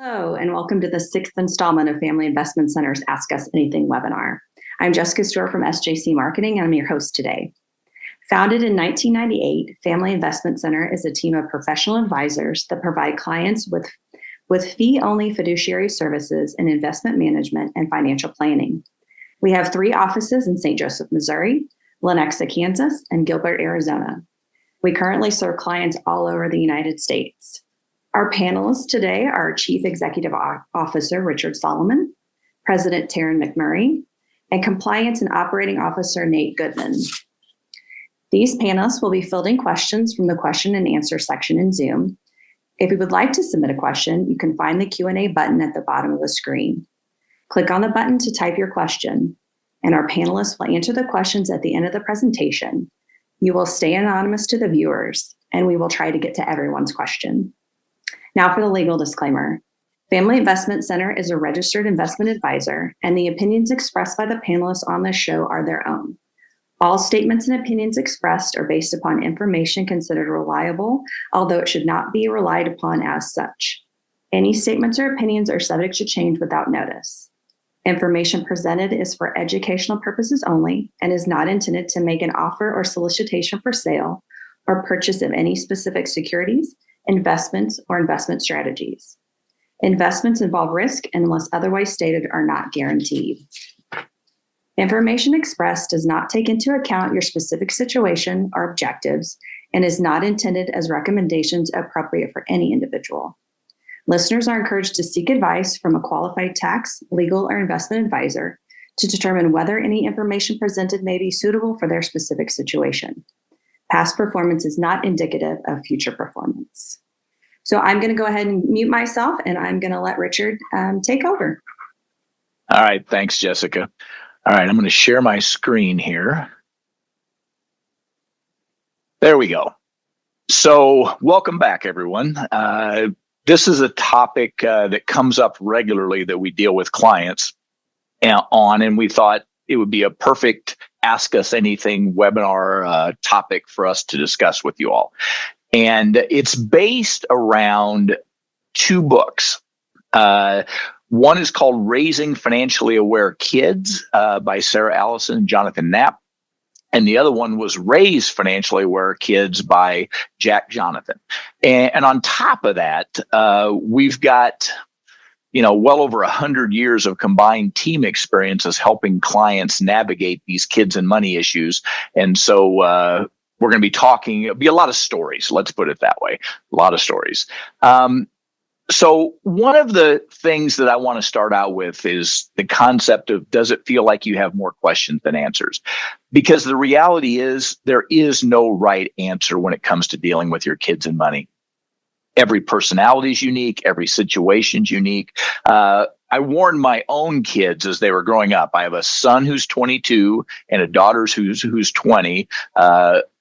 Hello, and welcome to the sixth installment of Family Investment Center's Ask Us Anything webinar. I'm Jessica Stewart from SJC Marketing, and I'm your host today. Founded in 1998, Family Investment Center is a team of professional advisors that provide clients with fee-only fiduciary services in investment management and financial planning. We have 3 offices in St. Joseph, Missouri, Lenexa, Kansas, and Gilbert, Arizona. We currently serve clients all over the United States. Our panelists today are Chief Executive Officer Richard Solomon, President Taryn McMurray, and Compliance and Operating Officer Nate Goodman. These panelists will be fielding questions from the question and answer section in Zoom. If you would like to submit a question, you can find the Q&A button at the bottom of the screen. Click on the button to type your question, and our panelists will answer the questions at the end of the presentation. You will stay anonymous to the viewers, and we will try to get to everyone's question. Now for the legal disclaimer. Family Investment Center is a registered investment advisor, and the opinions expressed by the panelists on this show are their own. All statements and opinions expressed are based upon information considered reliable, although it should not be relied upon as such. Any statements or opinions are subject to change without notice. Information presented is for educational purposes only and is not intended to make an offer or solicitation for sale or purchase of any specific securities, investments, or investment strategies. Investments involve risk and, unless otherwise stated, are not guaranteed. Information expressed does not take into account your specific situation or objectives and is not intended as recommendations appropriate for any individual. Listeners are encouraged to seek advice from a qualified tax, legal, or investment advisor to determine whether any information presented may be suitable for their specific situation. Past performance is not indicative of future performance. So I'm going to go ahead and mute myself, and I'm going to let Richard take over. All right. Thanks, Jessica. All right. I'm going to share my screen here. There we go. So welcome back, everyone. This is a topic that comes up regularly that we deal with clients on, and we thought it would be a perfect Ask Us Anything webinar topic for us to discuss with you all. And it's based around 2 books. One is called Raising Financially Aware Kids by Sarah Allison and Jonathan Knapp. And the other one was Raise Financially Aware Kids by Jack Jonathan. And on top of that, we've got well over 100 years of combined team experiences helping clients navigate these kids and money issues. And so we're going to be talking, it'll be a lot of stories. Let's put it that way. A lot of stories. So one of the things that I want to start out with is the concept of, does it feel like you have more questions than answers? Because the reality is there is no right answer when it comes to dealing with your kids and money. Every personality is unique. Every situation is unique. I warned my own kids as they were growing up. I have a son who's 22 and a daughter who's 20.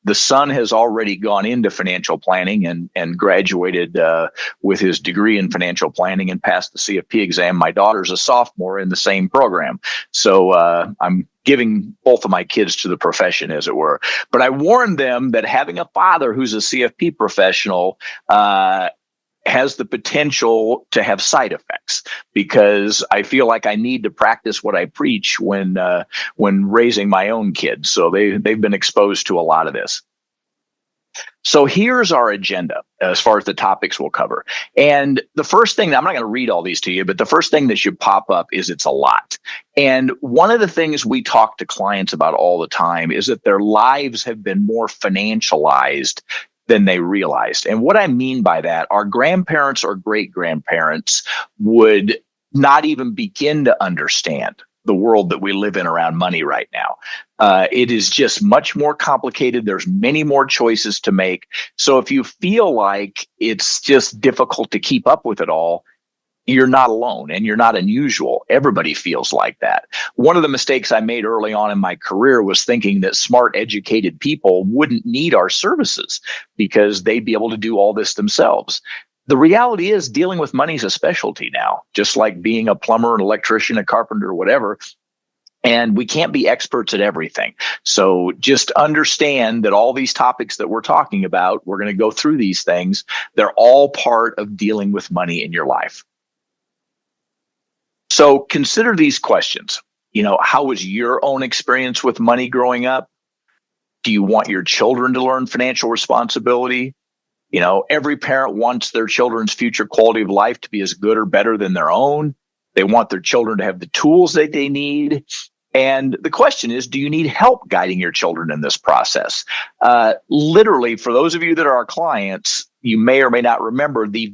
The son has already gone into financial planning and graduated with his degree in financial planning and passed the CFP exam. My daughter's a sophomore in the same program. So I'm giving both of my kids to the profession, as it were. But I warned them that having a father who's a CFP professional has the potential to have side effects, because I feel like I need to practice what I preach when raising my own kids. So they've been exposed to a lot of this. So here's our agenda as far as the topics we'll cover. And the first thing, I'm not going to read all these to you, but the first thing that should pop up is it's a lot. And one of the things we talk to clients about all the time is that their lives have been more financialized than they realized. And what I mean by that, our grandparents or great-grandparents would not even begin to understand the world that we live in around money right now. It is just much more complicated. There's many more choices to make. So if you feel like it's just difficult to keep up with it all, you're not alone and you're not unusual. Everybody feels like that. One of the mistakes I made early on in my career was thinking that smart, educated people wouldn't need our services because they'd be able to do all this themselves. The reality is dealing with money is a specialty now, just like being a plumber, an electrician, a carpenter, whatever. And we can't be experts at everything. So just understand that all these topics that we're talking about, we're going to go through these things. They're all part of dealing with money in your life. So consider these questions. How was your own experience with money growing up? Do you want your children to learn financial responsibility? Every parent wants their children's future quality of life to be as good or better than their own. They want their children to have the tools that they need. And the question is, do you need help guiding your children in this process? Literally, for those of you that are our clients, you may or may not remember the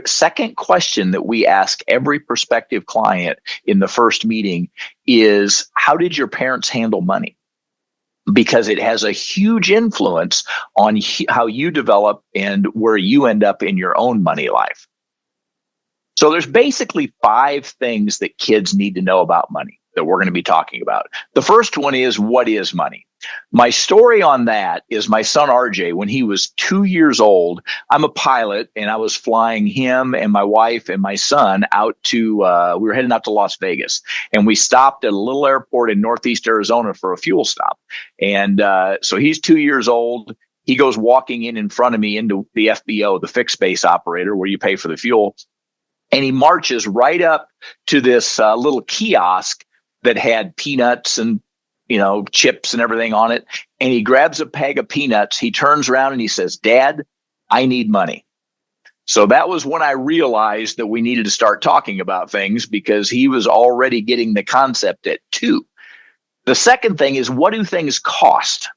second question that we ask every prospective client in the first meeting is, how did your parents handle money? Because it has a huge influence on how you develop and where you end up in your own money life. So there's basically 5 things that kids need to know about money that we're going to be talking about. The first one is, what is money? My story on that is my son RJ, when he was 2 years old, I'm a pilot and I was flying him and my wife and my son out to, we were heading out to Las Vegas, and we stopped at a little airport in Northeast Arizona for a fuel stop. And so he's 2 years old. He goes walking in front of me into the FBO, the fixed base operator, where you pay for the fuel. And he marches right up to this little kiosk that had peanuts and chips and everything on it. And he grabs a bag of peanuts. He turns around and he says, "Dad, I need money." So that was when I realized that we needed to start talking about things, because he was already getting the concept at 2. The second thing is, what do things cost?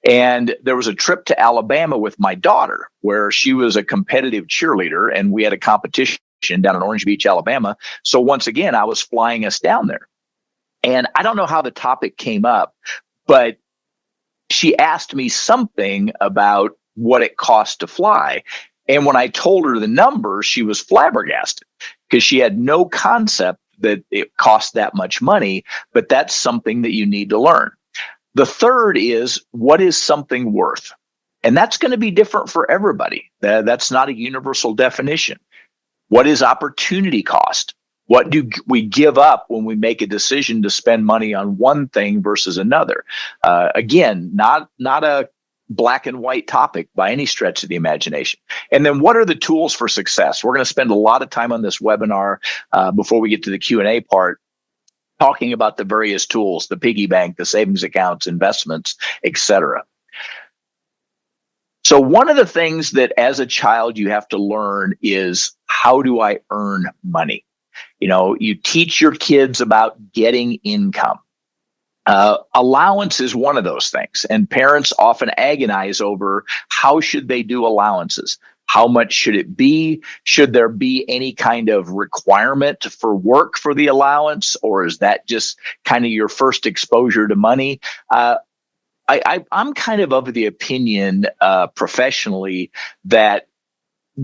And there was a trip to Alabama with my daughter where she was a competitive cheerleader, and we had a competition down in Orange Beach, Alabama. So once again, I was flying us down there. And I don't know how the topic came up, but she asked me something about what it cost to fly. And when I told her the number, she was flabbergasted, because she had no concept that it cost that much money. But that's something that you need to learn. The third is, what is something worth? And that's going to be different for everybody. That's not a universal definition. What is opportunity cost? What do we give up when we make a decision to spend money on one thing versus another? Again, not a black and white topic by any stretch of the imagination. And then, what are the tools for success? We're going to spend a lot of time on this webinar before we get to the Q&A part, talking about the various tools, the piggy bank, the savings accounts, investments, etc. So one of the things that as a child you have to learn is, how do I earn money? You teach your kids about getting income. Allowance is one of those things. And parents often agonize over, how should they do allowances? How much should it be? Should there be any kind of requirement for work for the allowance? Or is that just kind of your first exposure to money? I'm kind of the opinion professionally that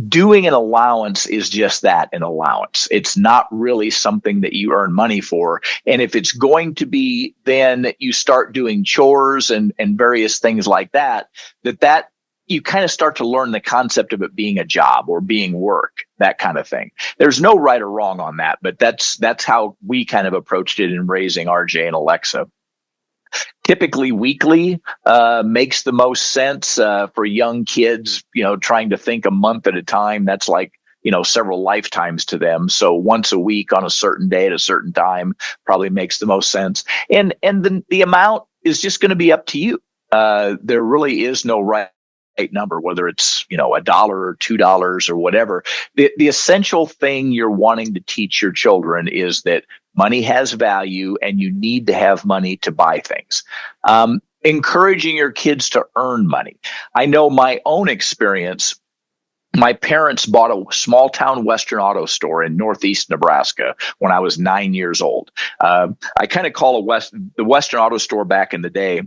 doing an allowance is just that, an allowance. It's not really something that you earn money for. And if it's going to be, then you start doing chores and various things like that you kind of start to learn the concept of it being a job or being work, that kind of thing. There's no right or wrong on that, but that's how we kind of approached it in raising RJ and Alexa. Typically weekly makes the most sense for young kids, trying to think a month at a time. That's like, several lifetimes to them. So once a week on a certain day at a certain time probably makes the most sense. And the amount is just going to be up to you. There really is no right number, whether it's, $1 or $2 or whatever. The essential thing you're wanting to teach your children is that money has value and you need to have money to buy things. Encouraging your kids to earn money. I know my own experience. My parents bought a small town Western auto store in Northeast Nebraska when I was 9 years old. I kind of call the Western auto store back in the day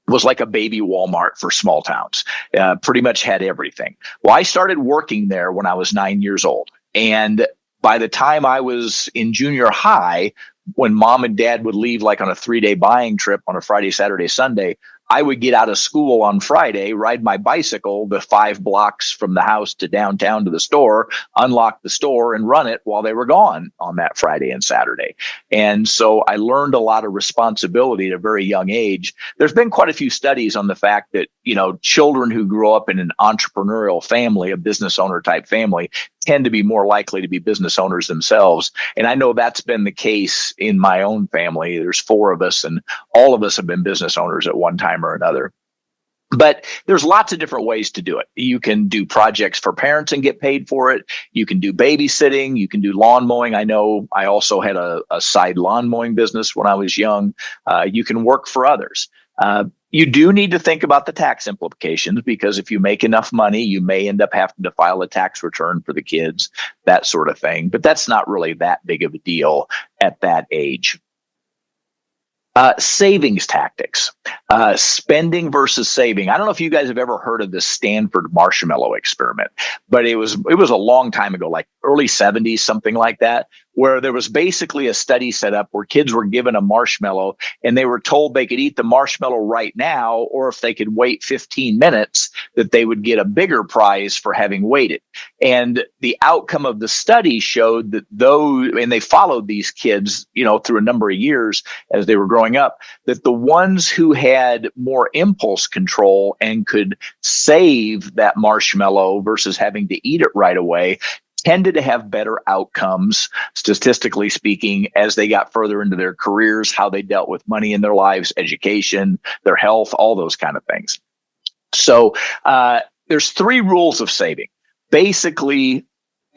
was like a baby Walmart for small towns. Pretty much had everything. Well, I started working there when I was 9 years old. And by the time I was in junior high, when mom and dad would leave like on a 3-day buying trip on a Friday, Saturday, Sunday, I would get out of school on Friday, ride my bicycle the 5 blocks from the house to downtown to the store, unlock the store and run it while they were gone on that Friday and Saturday. And so I learned a lot of responsibility at a very young age. There's been quite a few studies on the fact that, children who grow up in an entrepreneurial family, a business owner type family, tend to be more likely to be business owners themselves. And I know that's been the case in my own family. There's 4 of us, and all of us have been business owners at one time or another. But there's lots of different ways to do it. You can do projects for parents and get paid for it. You can do babysitting. You can do lawn mowing. I know I also had a side lawn mowing business when I was young. You can work for others. You do need to think about the tax implications, because if you make enough money, you may end up having to file a tax return for the kids, that sort of thing. But that's not really that big of a deal at that age. Savings tactics, spending versus saving. I don't know if you guys have ever heard of the Stanford marshmallow experiment, but it was a long time ago, like early 70s, something like that, where there was basically a study set up where kids were given a marshmallow and they were told they could eat the marshmallow right now, or if they could wait 15 minutes, that they would get a bigger prize for having waited. And the outcome of the study showed that and they followed these kids, through a number of years as they were growing up, that the ones who had more impulse control and could save that marshmallow versus having to eat it right away tended to have better outcomes, statistically speaking, as they got further into their careers, how they dealt with money in their lives, education, their health, all those kind of things. So there's 3 rules of saving, basically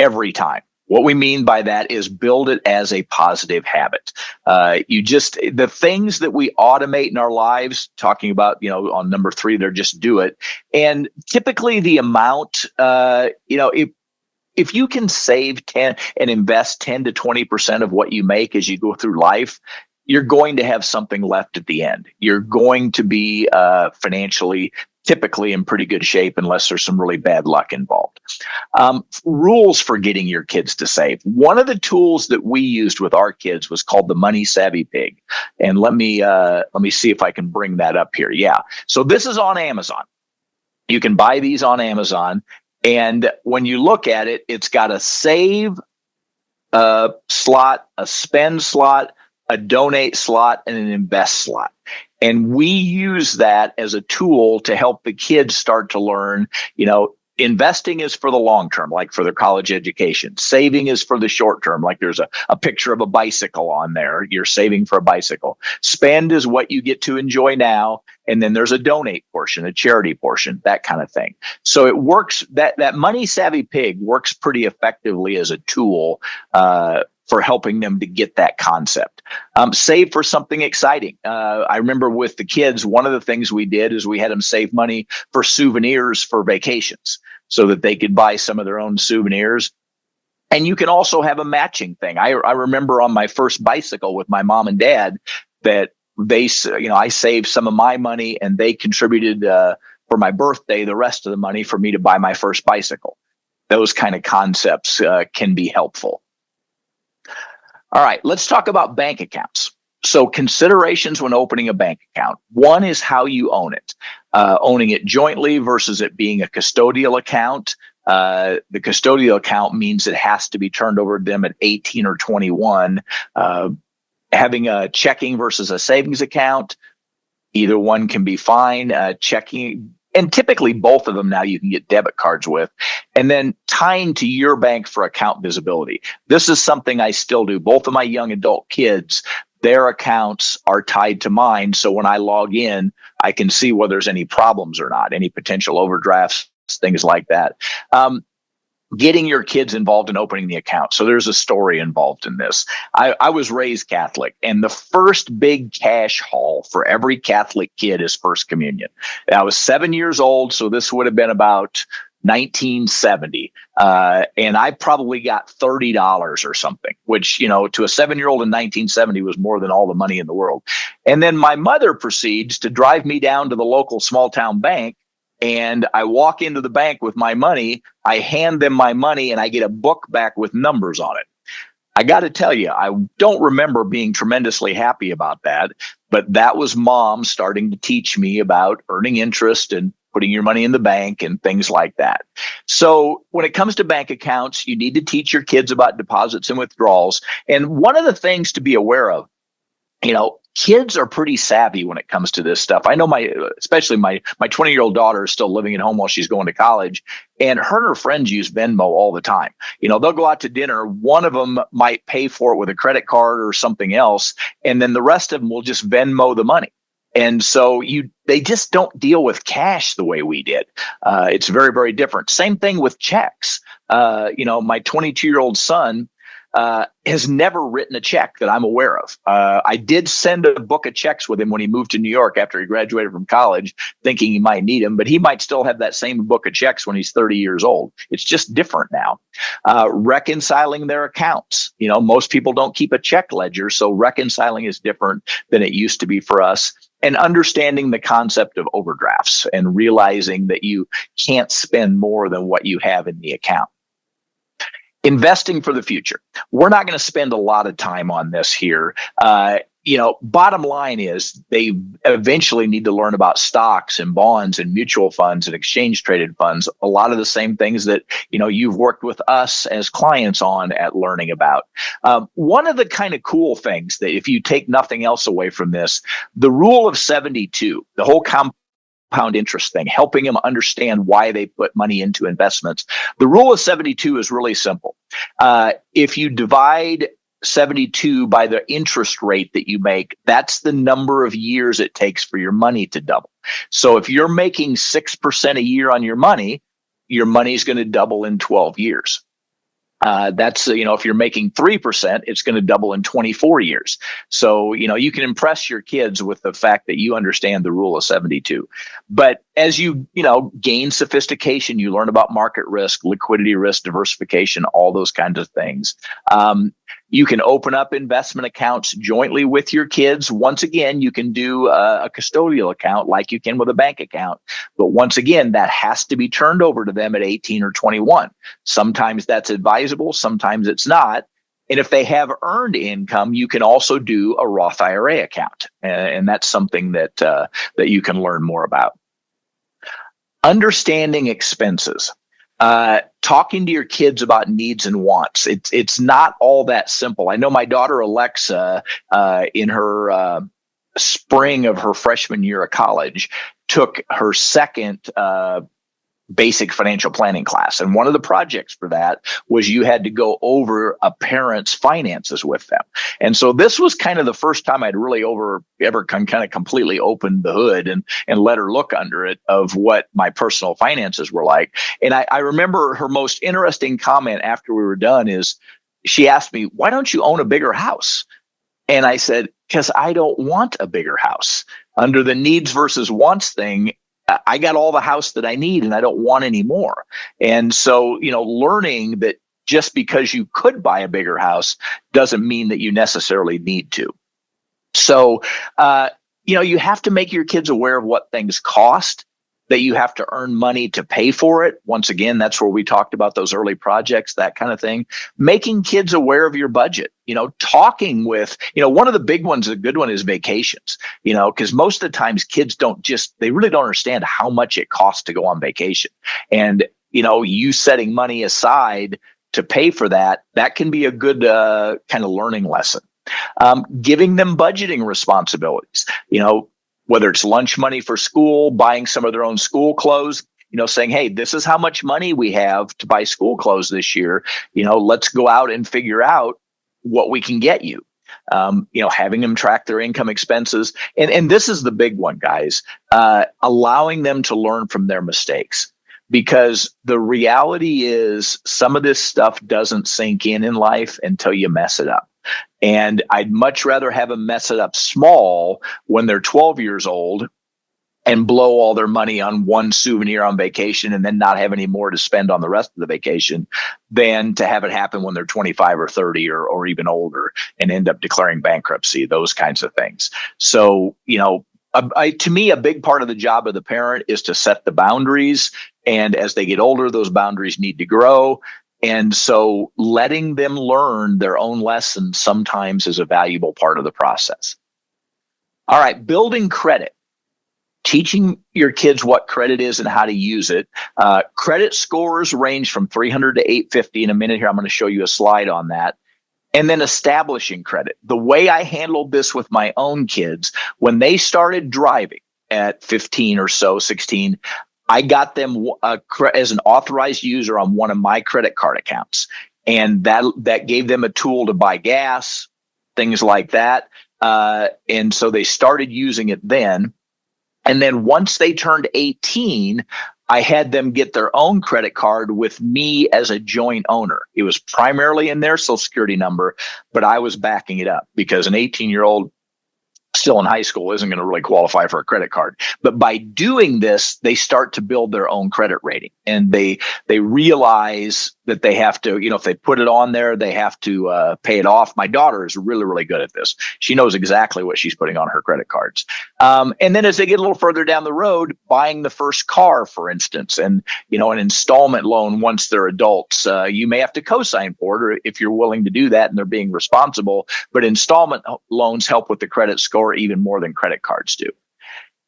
every time. What we mean by that is build it as a positive habit. The things that we automate in our lives, talking about, on number 3, they're just do it. And typically the amount, if you can save 10 and invest 10 to 20% of what you make as you go through life, you're going to have something left at the end. You're going to be financially typically in pretty good shape, unless there's some really bad luck involved. Rules for getting your kids to save. One of the tools that we used with our kids was called the Money Savvy Pig. And let me see if I can bring that up here. Yeah. So this is on Amazon. You can buy these on Amazon. And when you look at it, it's got a save slot, a spend slot, a donate slot, and an invest slot. And we use that as a tool to help the kids start to learn, investing is for the long term, like for their college education. Saving is for the short term, like there's a picture of a bicycle on there. You're saving for a bicycle. Spend is what you get to enjoy now. And then there's a donate portion, a charity portion, that kind of thing. So it works, that Money Savvy Pig works pretty effectively as a tool for helping them to get that concept. Save for something exciting. I remember with the kids, one of the things we did is we had them save money for souvenirs for vacations so that they could buy some of their own souvenirs. And you can also have a matching thing. I remember on my first bicycle with my mom and dad that I saved some of my money and they contributed for my birthday the rest of the money for me to buy my first bicycle. Those kind of concepts can be helpful. All right, let's talk about bank accounts. So considerations when opening a bank account. One is how you own it. Owning it jointly versus it being a custodial account. The custodial account means it has to be turned over to them at 18 or 21. Having a checking versus a savings account, either one can be fine. Checking, and typically both of them now you can get debit cards with, and then tying to your bank for account visibility. This is something I still do. Both of my young adult kids, their accounts are tied to mine. So when I log in, I can see whether there's any problems or not, any potential overdrafts, things like that. Getting your kids involved in opening the account. So there's a story involved in this. I was raised Catholic, and the first big cash haul for every Catholic kid is First Communion. I was 7 years old, so this would have been about 1970. And I probably got $30 or something, which, to a 7-year-old in 1970 was more than all the money in the world. And then my mother proceeds to drive me down to the local small town bank. And I walk into the bank with my money, I hand them my money, and I get a book back with numbers on it. I got to tell you, I don't remember being tremendously happy about that, but that was mom starting to teach me about earning interest and putting your money in the bank and things like that. So when it comes to bank accounts, you need to teach your kids about deposits and withdrawals. And one of the things to be aware of, kids are pretty savvy when it comes to this stuff. I know especially my 20-year-old daughter is still living at home while she's going to college, and her friends use Venmo all the time. They'll go out to dinner. One of them might pay for it with a credit card or something else, and then the rest of them will just Venmo the money. And so they just don't deal with cash the way we did. It's very, very different. Same thing with checks. My 22-year-old son has never written a check that I'm aware of. I did send a book of checks with him when he moved to New York after he graduated from college, thinking he might need them, but he might still have that same book of checks when he's 30 years old. It's just different now. Reconciling their accounts. Most people don't keep a check ledger, so reconciling is different than it used to be for us. And understanding the concept of overdrafts and realizing that you can't spend more than what you have in the account. Investing for the future. We're not going to spend a lot of time on this here. Bottom line is they eventually need to learn about stocks and bonds and mutual funds and exchange traded funds. A lot of the same things that, you've worked with us as clients on at learning about. One of the kind of cool things that if you take nothing else away from this, the rule of 72, the whole compound interest thing, helping them understand why they put money into investments. The rule of 72 is really simple. If you divide 72 by the interest rate that you make, that's the number of years it takes for your money to double. So if you're making 6% a year on your money is going to double in 12 years. That's, if you're making 3%, it's going to double in 24 years. So, you can impress your kids with the fact that you understand the rule of 72. But as you, gain sophistication, you learn about market risk, liquidity risk, diversification, all those kinds of things. You can open up investment accounts jointly with your kids. Once again, you can do a custodial account like you can with a bank account. But once again, that has to be turned over to them at 18 or 21. Sometimes that's advisable, sometimes it's not. And if they have earned income, you can also do a Roth IRA account. And that's something that you can learn more about. Understanding expenses. Talking to your kids about needs and wants. It's not all that simple. I know my daughter Alexa, in her spring of her freshman year of college, took her second basic financial planning class. And one of the projects for that was you had to go over a parent's finances with them. And so this was kind of the first time I'd really ever kind of completely opened the hood and let her look under it of what my personal finances were like. And I remember her most interesting comment after we were done is she asked me, "Why don't you own a bigger house?" And I said, "Because I don't want a bigger house." Under the needs versus wants thing, I got all the house that I need and I don't want any more. And so, learning that just because you could buy a bigger house doesn't mean that you necessarily need to. So, you have to make your kids aware of what things cost, that you have to earn money to pay for it. Once again, that's where we talked about those early projects, that kind of thing. Making kids aware of your budget, talking with, one of the big ones, a good one is vacations, because most of the times kids they really don't understand how much it costs to go on vacation. And, you setting money aside to pay for that can be a good kind of learning lesson. Giving them budgeting responsibilities, whether it's lunch money for school, buying some of their own school clothes, saying, "Hey, this is how much money we have to buy school clothes this year. Let's go out and figure out what we can get you." Having them track their income expenses. And this is the big one, guys, allowing them to learn from their mistakes. Because the reality is some of this stuff doesn't sink in life until you mess it up. And I'd much rather have them mess it up small when they're 12 years old and blow all their money on one souvenir on vacation and then not have any more to spend on the rest of the vacation than to have it happen when they're 25 or 30 or even older and end up declaring bankruptcy, those kinds of things. So, to me, a big part of the job of the parent is to set the boundaries. And as they get older, those boundaries need to grow. And so letting them learn their own lessons sometimes is a valuable part of the process. All right, building credit. Teaching your kids what credit is and how to use it. Credit scores range from 300 to 850. In a minute here, I'm going to show you a slide on that. And then establishing credit. The way I handled this with my own kids, when they started driving at 15 or so, 16, I got them as an authorized user on one of my credit card accounts. And that gave them a tool to buy gas, things like that. And so they started using it then. And then once they turned 18, I had them get their own credit card with me as a joint owner. It was primarily in their Social Security number, but I was backing it up because an 18-year-old still in high school isn't going to really qualify for a credit card. But by doing this, they start to build their own credit rating, and they realize that they have to, if they put it on there, they have to pay it off. My daughter is really, really good at this. She knows exactly what she's putting on her credit cards. And then as they get a little further down the road, buying the first car, for instance, and, an installment loan once they're adults, you may have to co-sign for it, or if you're willing to do that and they're being responsible. But installment loans help with the credit score even more than credit cards do.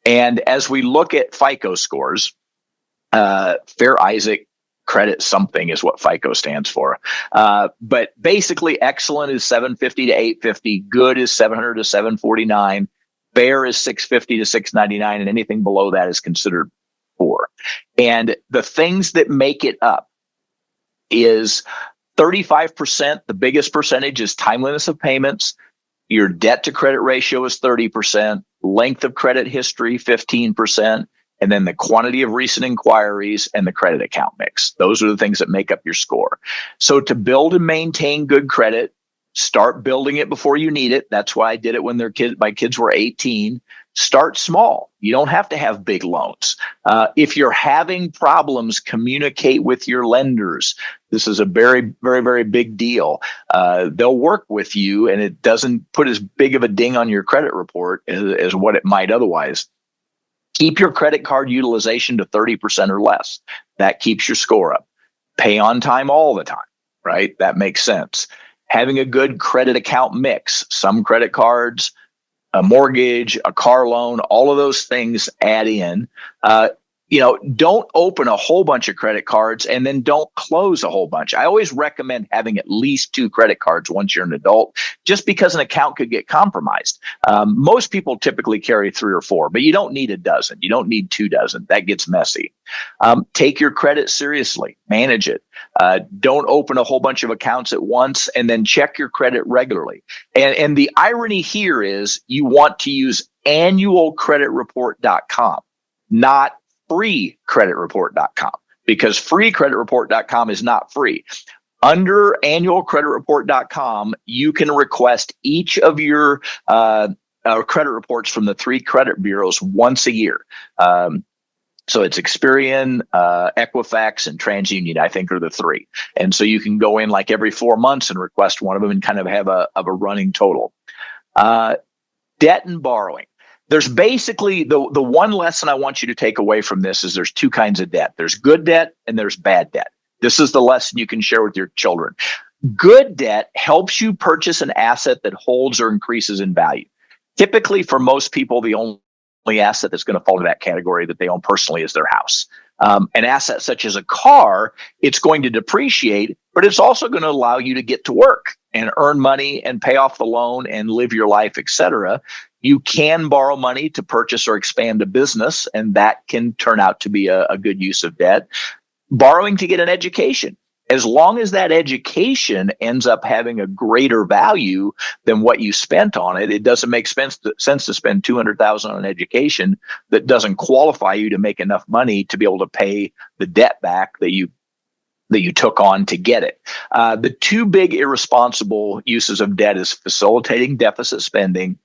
And as we look at FICO scores, Fair Isaac credit something is what FICO stands for. But basically, excellent is 750 to 850, good is 700 to 749, fair is 650 to 699, and anything below that is considered poor. And the things that make it up is 35%, the biggest percentage is timeliness of payments. Your debt to credit ratio is 30%, length of credit history, 15%, and then the quantity of recent inquiries and the credit account mix. Those are the things that make up your score. So to build and maintain good credit, start building it before you need it. That's why I did it when my kids were 18. Start small. You don't have to have big loans. If you're having problems, communicate with your lenders. This is a very, very, very big deal. They'll work with you, and it doesn't put as big of a ding on your credit report as what it might otherwise. Keep your credit card utilization to 30% or less. That keeps your score up. Pay on time all the time, right? That makes sense. Having a good credit account mix. Some credit cards, a mortgage, a car loan, all of those things add in. Don't open a whole bunch of credit cards and then don't close a whole bunch. I always recommend having at least 2 credit cards once you're an adult, just because an account could get compromised. Most people typically carry 3 or 4, but you don't need a dozen. You don't need 2 dozen. That gets messy. Take your credit seriously. Manage it. Don't open a whole bunch of accounts at once, and then check your credit regularly. And the irony here is you want to use annualcreditreport.com, not freecreditreport.com, because freecreditreport.com is not free. Under annualcreditreport.com, you can request each of your credit reports from the 3 credit bureaus once a year. So it's Experian, Equifax, and TransUnion, I think, are the 3. And so you can go in like every 4 months and request one of them and kind of have a running total. Debt and borrowing. There's basically the one lesson I want you to take away from this is there's 2 kinds of debt. There's good debt and there's bad debt. This is the lesson you can share with your children. Good debt helps you purchase an asset that holds or increases in value. Typically, for most people, the only asset that's going to fall into that category that they own personally is their house. An asset such as a car, it's going to depreciate, but it's also going to allow you to get to work and earn money and pay off the loan and live your life, etc. You can borrow money to purchase or expand a business, and that can turn out to be a good use of debt. Borrowing to get an education. As long as that education ends up having a greater value than what you spent on it, it doesn't make sense to spend $200,000 on an education that doesn't qualify you to make enough money to be able to pay the debt back that you took on to get it. The 2 big irresponsible uses of debt is facilitating deficit spending,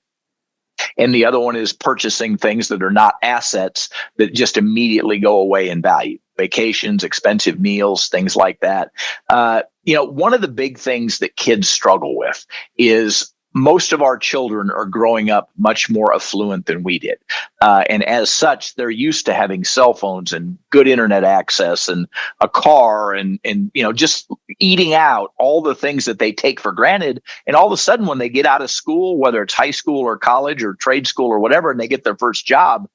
and the other one is purchasing things that are not assets that just immediately go away in value. Vacations, expensive meals, things like that. One of the big things that kids struggle with is most of our children are growing up much more affluent than we did. And as such, they're used to having cell phones and good internet access and a car and just eating out, all the things that they take for granted. And all of a sudden, when they get out of school, whether it's high school or college or trade school or whatever, and they get their first job,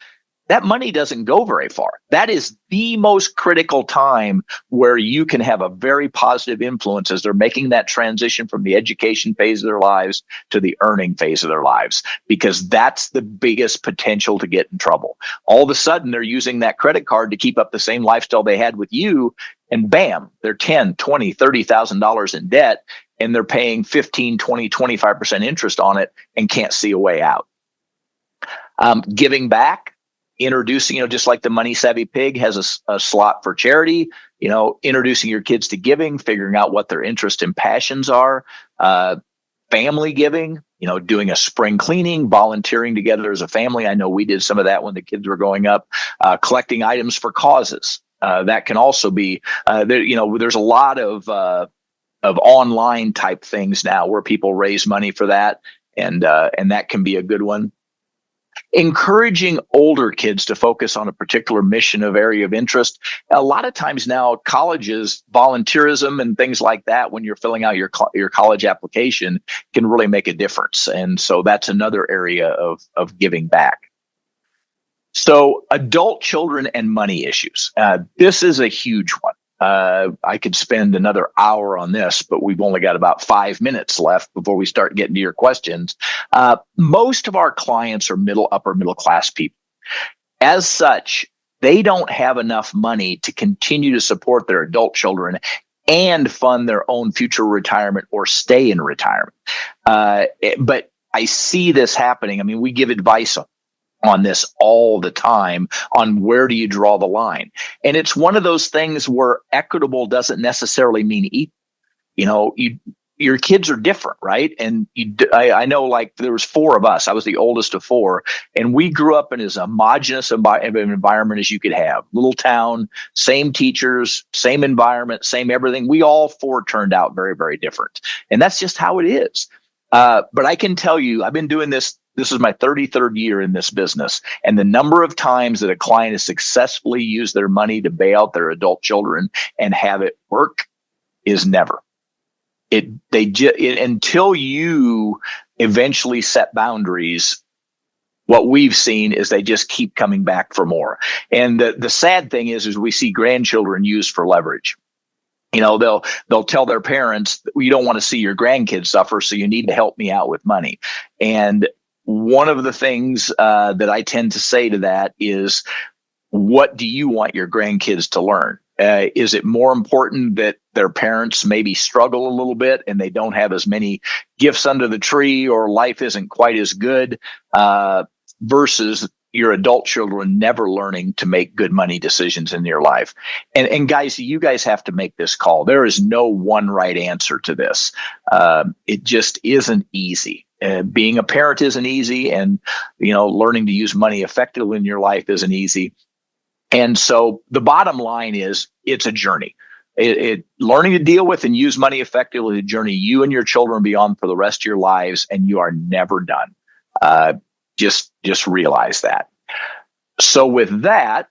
that money doesn't go very far. That is the most critical time where you can have a very positive influence as they're making that transition from the education phase of their lives to the earning phase of their lives, because that's the biggest potential to get in trouble. All of a sudden, they're using that credit card to keep up the same lifestyle they had with you, and bam, they're $10, $20, $30,000 in debt, and they're paying 15, 20, 25% interest on it and can't see a way out. Giving back, introducing, just like the Money Savvy Pig has a slot for charity, introducing your kids to giving, figuring out what their interests and passions are, family giving, doing a spring cleaning, volunteering together as a family. I know we did some of that when the kids were growing up, collecting items for causes. That can also be, there's a lot of online type things now where people raise money for that. And that can be a good one. Encouraging older kids to focus on a particular mission of area of interest. A lot of times now, colleges, volunteerism and things like that, when you're filling out your college application, can really make a difference. And so that's another area of giving back. So adult children and money issues. This is a huge one. I could spend another hour on this, but we've only got about 5 minutes left before we start getting to your questions. Most of our clients are upper middle class people. As such, they don't have enough money to continue to support their adult children and fund their own future retirement or stay in retirement. But I see this happening. I mean, we give advice on this all the time on where do you draw the line. And it's one of those things where equitable doesn't necessarily mean equal. Your kids are different, right? And I know, like, there was 4 of us. I was the oldest of 4, and we grew up in as homogenous environment as you could have. Little town, same teachers, same environment, same everything. We all 4 turned out very, very different. And that's just how it is. But I can tell you, I've been doing this. This is my 33rd year in this business. And the number of times that a client has successfully used their money to bail out their adult children and have it work is never. Until you eventually set boundaries, what we've seen is they just keep coming back for more. And the sad thing is we see grandchildren used for leverage. They'll tell their parents, you don't want to see your grandkids suffer, so you need to help me out with money. And one of the things that I tend to say to that is, what do you want your grandkids to learn? Is it more important that their parents maybe struggle a little bit and they don't have as many gifts under the tree, or life isn't quite as good, versus your adult children never learning to make good money decisions in your life? And guys, you guys have to make this call. There is no one right answer to this. It just isn't easy. Being a parent isn't easy, and learning to use money effectively in your life isn't easy. And so the bottom line is, it's a journey. Learning to deal with and use money effectively is a journey you and your children be on for the rest of your lives, and you are never done. Just realize that. So with that,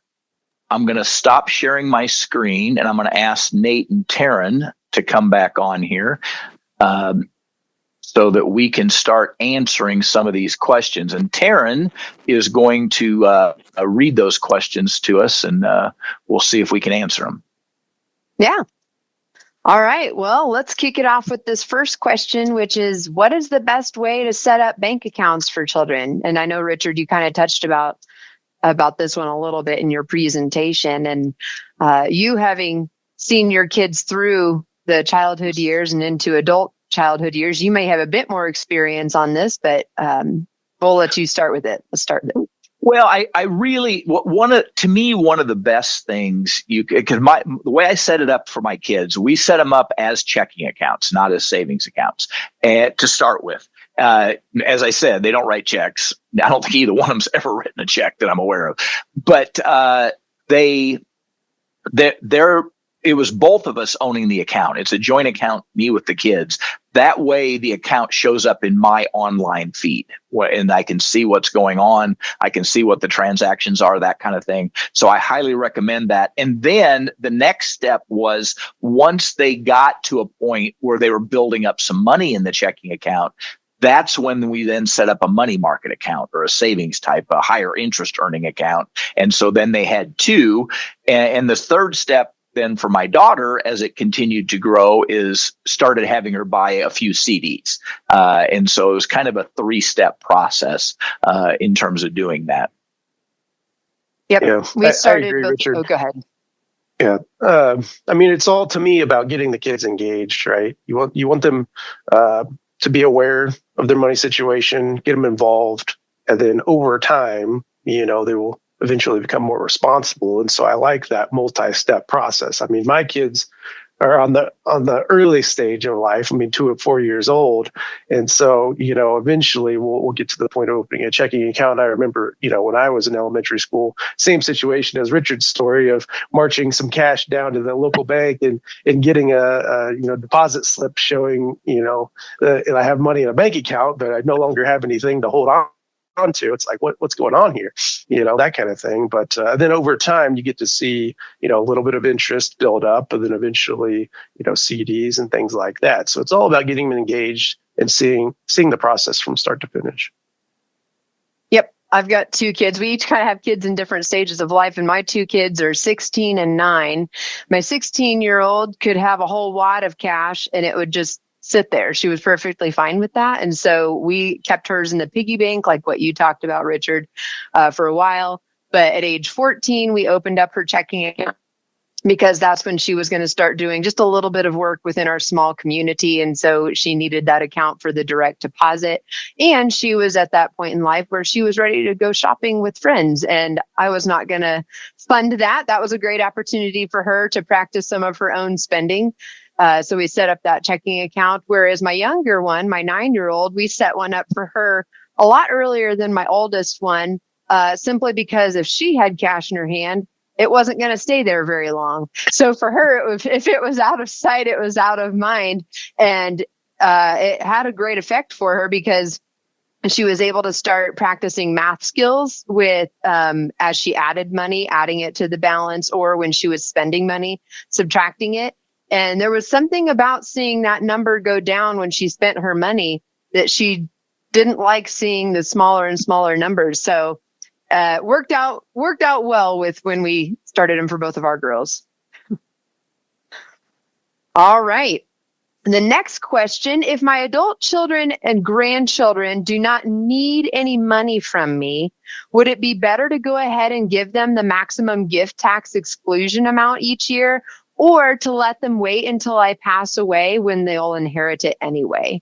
I'm going to stop sharing my screen, and I'm going to ask Nate and Taryn to come back on here, so that we can start answering some of these questions. And Taryn is going to read those questions to us, and we'll see if we can answer them. Yeah. All right. Well, let's kick it off with this first question, which is, what is the best way to set up bank accounts for children? And I know, Richard, you kind of touched about this one a little bit in your presentation, and you having seen your kids through the childhood years and into adult childhood years, you may have a bit more experience on this, but we'll let you start with it. Let's start with it. Well, I really, one of the best things because the way I set it up for my kids, we set them up as checking accounts, not as savings accounts, to start with. As I said, they don't write checks. I don't think either one of them's ever written a check that I'm aware of, but it was both of us owning the account. It's a joint account, me with the kids. That way, the account shows up in my online feed, and I can see what's going on. I can see what the transactions are, that kind of thing. So I highly recommend that. And then the next step was, once they got to a point where they were building up some money in the checking account, That's when we then set up a money market account or a savings type, a higher interest earning account. And so then they had two. And the third step then for my daughter, as it continued to grow, is started having her buy a few CDs. And so it was kind of a 3-step process in terms of doing that. Yep. Yeah, We started. I agree, Richard. Oh, go ahead. Yeah. I mean, it's all to me about getting the kids engaged, right? You want them to be aware of their money situation, get them involved, and then over time, they will eventually become more responsible. And so I like that multi-step process. I mean, my kids are on the early stage of life. I mean, 2 and 4 years old. And so, eventually we'll get to the point of opening a checking account. I remember, when I was in elementary school, same situation as Richard's story of marching some cash down to the local bank and getting a deposit slip showing, that I have money in a bank account, but I no longer have anything to hold on to. It's like, what's going on here? That kind of thing. But then over time, you get to see, a little bit of interest build up, and then eventually, CDs and things like that. So it's all about getting them engaged and seeing the process from start to finish. Yep. I've got 2 kids. We each kind of have kids in different stages of life, and my 2 kids are 16 and 9. My 16-year-old could have a whole wad of cash and it would just sit there. She was perfectly fine with that. And so we kept hers in the piggy bank, like what you talked about, Richard, for a while. But at age 14, we opened up her checking account because that's when she was going to start doing just a little bit of work within our small community. And so she needed that account for the direct deposit. And she was at that point in life where she was ready to go shopping with friends. And I was not going to fund that. That was a great opportunity for her to practice some of her own spending. So we set up that checking account, whereas my younger one, my 9-year-old, we set one up for her a lot earlier than my oldest one, simply because if she had cash in her hand, it wasn't going to stay there very long. So for her, if it was out of sight, it was out of mind. And it had a great effect for her because she was able to start practicing math skills with as she added money, adding it to the balance, or when she was spending money, subtracting it. And there was something about seeing that number go down when she spent her money that she didn't like seeing the smaller and smaller numbers. So worked out well with when we started them for both of our girls. All right. The next question, if my adult children and grandchildren do not need any money from me, would it be better to go ahead and give them the maximum gift tax exclusion amount each year, or to let them wait until I pass away when they'll inherit it anyway?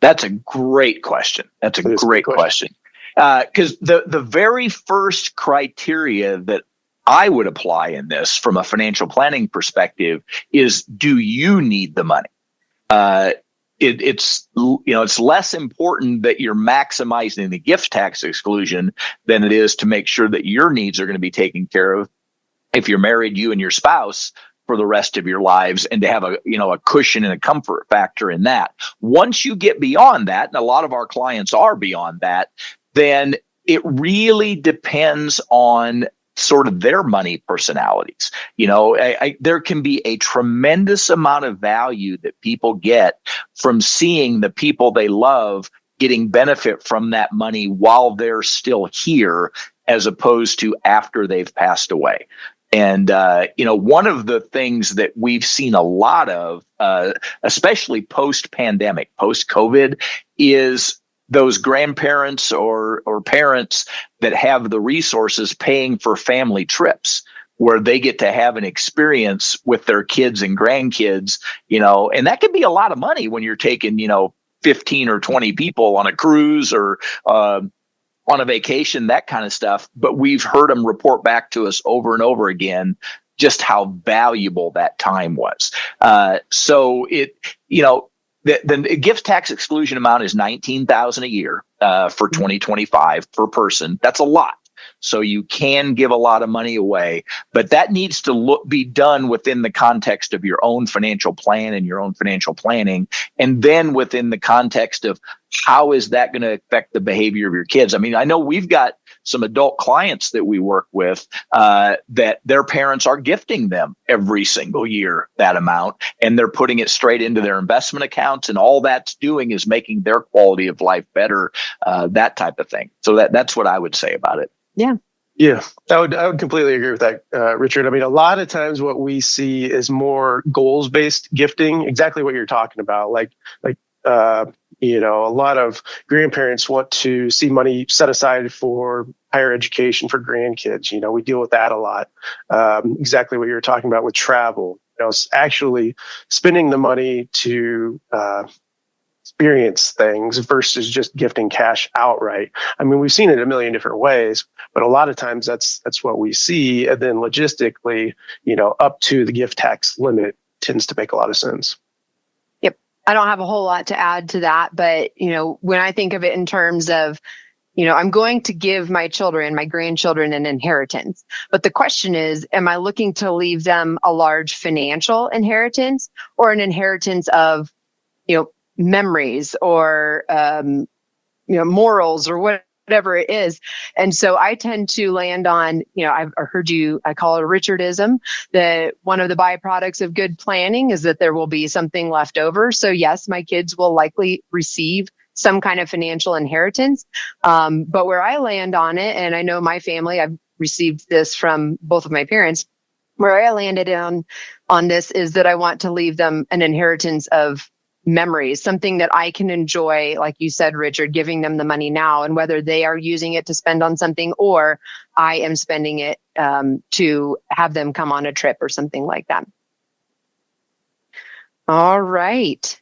That's a great question. That's a great question. Because the very first criteria that I would apply in this from a financial planning perspective is, do you need the money? It's less important that you're maximizing the gift tax exclusion than it is to make sure that your needs are going to be taken care of. If you're married, you and your spouse, for the rest of your lives, and to have a cushion and a comfort factor in that. Once you get beyond that, and a lot of our clients are beyond that, then it really depends on sort of their money personalities. There can be a tremendous amount of value that people get from seeing the people they love getting benefit from that money while they're still here, as opposed to after they've passed away. And, one of the things that we've seen a lot of, especially post-pandemic, post-COVID, is those grandparents or parents that have the resources paying for family trips where they get to have an experience with their kids and grandkids, and that can be a lot of money when you're taking, 15 or 20 people on a cruise or on a vacation, that kind of stuff. But we've heard them report back to us over and over again just how valuable that time was. So the gift tax exclusion amount is $19,000 a year for 2025 per person. That's a lot. So you can give a lot of money away, but that needs to be done within the context of your own financial plan and your own financial planning. And then within the context of how is that going to affect the behavior of your kids? I mean, I know we've got some adult clients that we work with that their parents are gifting them every single year that amount, and they're putting it straight into their investment accounts, and all that's doing is making their quality of life better, that type of thing. So that's what I would say about it. Yeah. Yeah, I would completely agree with that, Richard. I mean, a lot of times what we see is more goals-based gifting, exactly what you're talking about. A lot of grandparents want to see money set aside for higher education for grandkids. We deal with that a lot. Exactly what you're talking about with travel. It's actually spending the money to experience things versus just gifting cash outright. I mean, we've seen it a million different ways, but a lot of times that's what we see. And then logistically, up to the gift tax limit tends to make a lot of sense. Yep. I don't have a whole lot to add to that, but when I think of it in terms of, I'm going to give my grandchildren an inheritance. But the question is, am I looking to leave them a large financial inheritance or an inheritance of, memories or, morals or whatever it is? And so I tend to land on, I've heard I call it a Richardism, that one of the byproducts of good planning is that there will be something left over. So yes, my kids will likely receive some kind of financial inheritance. But where I land on it, and I know my family, I've received this from both of my parents, where I landed on this is that I want to leave them an inheritance of memories, something that I can enjoy, like you said, Richard, giving them the money now, and whether they are using it to spend on something or I am spending it to have them come on a trip or something like that. All right.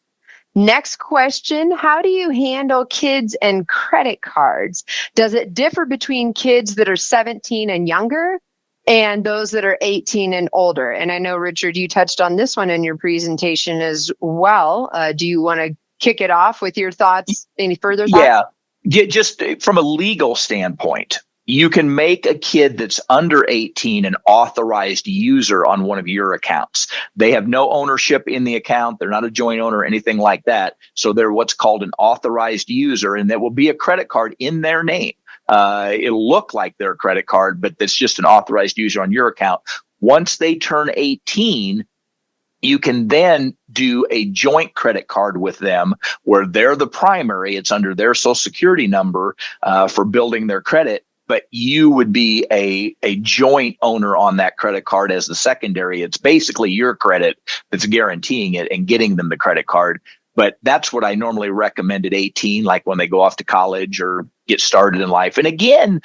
Next question. How do you handle kids and credit cards? Does it differ between kids that are 17 and younger and those that are 18 and older? And I know, Richard, you touched on this one in your presentation as well. Do you want to kick it off with your thoughts? Any further thoughts? Yeah, just from a legal standpoint, you can make a kid that's under 18 an authorized user on one of your accounts. They have no ownership in the account. They're not a joint owner or anything like that. So they're what's called an authorized user, and that will be a credit card in their name. It'll look like their credit card, but it's just an authorized user on your account. Once they turn 18, you can then do a joint credit card with them where they're the primary. It's under their social security number for building their credit, but you would be a joint owner on that credit card as the secondary. It's basically your credit that's guaranteeing it and getting them the credit card. But that's what I normally recommend at 18, like when they go off to college or get started in life. And again,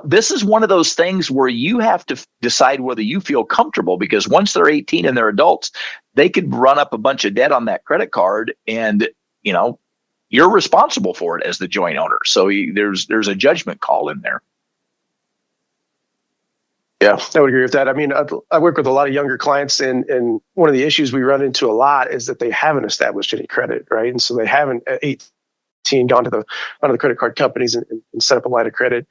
this is one of those things where you have to decide whether you feel comfortable, because once they're 18 and they're adults, they could run up a bunch of debt on that credit card, and, you're responsible for it as the joint owner. So there's a judgment call in there. Yeah, I would agree with that. I mean, I work with a lot of younger clients, and one of the issues we run into a lot is that they haven't established any credit, right? And so they haven't at 18 gone to one of the credit card companies and set up a line of credit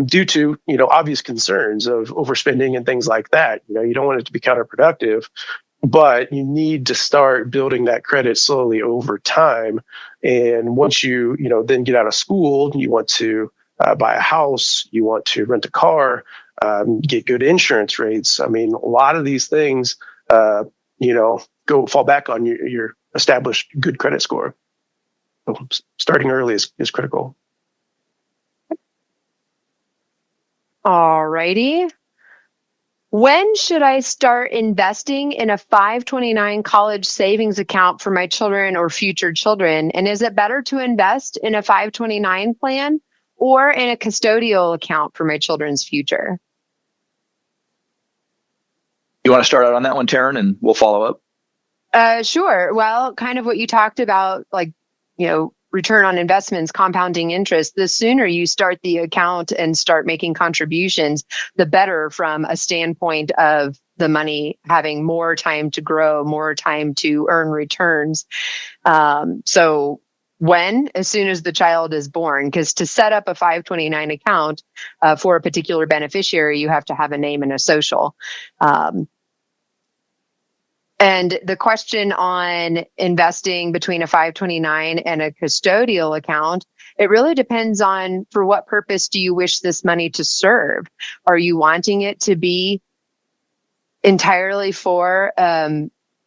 due to obvious concerns of overspending and things like that. You don't want it to be counterproductive, but you need to start building that credit slowly over time. And once you then get out of school, you want to buy a house, you want to rent a car. Get good insurance rates. I mean, a lot of these things, fall back on your established good credit score. So starting early is critical. All righty. When should I start investing in a 529 college savings account for my children or future children? And is it better to invest in a 529 plan or in a custodial account for my children's future? You want to start out on that one, Taryn, and we'll follow up? Sure. Well, kind of what you talked about, return on investments, compounding interest. The sooner you start the account and start making contributions, the better from a standpoint of the money having more time to grow, more time to earn returns. So as soon as the child is born, because to set up a 529 account for a particular beneficiary, you have to have a name and a social. And the question on investing between a 529 and a custodial account, it really depends on for what purpose do you wish this money to serve? Are you wanting it to be entirely for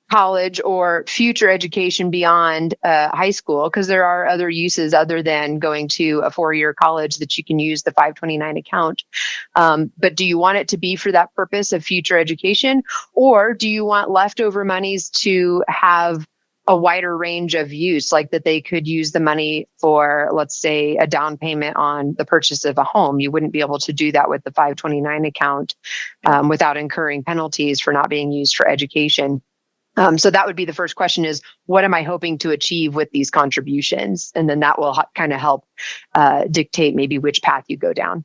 college or future education beyond high school? Because there are other uses other than going to a 4-year college that you can use the 529 account. But do you want it to be for that purpose of future education? Or do you want leftover monies to have a wider range of use, like that they could use the money for, let's say, a down payment on the purchase of a home? You wouldn't be able to do that with the 529 account without incurring penalties for not being used for education. So that would be the first question is, what am I hoping to achieve with these contributions? And then that will kind of help dictate maybe which path you go down.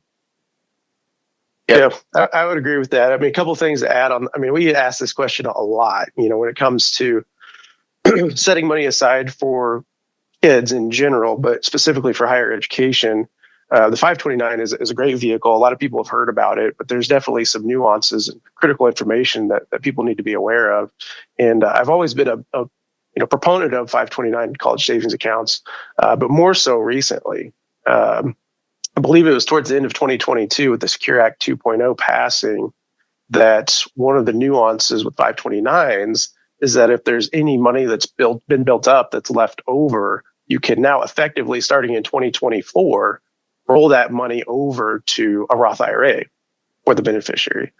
Yeah, I would agree with that. I mean, a couple of things to add on. I mean, we ask this question a lot, when it comes to setting money aside for kids in general, but specifically for higher education. The 529 is a great vehicle. A lot of people have heard about it, but there's definitely some nuances and critical information that people need to be aware of. And I've always been a proponent of 529 college savings accounts, but more so recently. I believe it was towards the end of 2022 with the Secure Act 2.0 passing that one of the nuances with 529s is that if there's any money that's been built up that's left over, you can now effectively, starting in 2024, roll that money over to a Roth IRA for the beneficiary.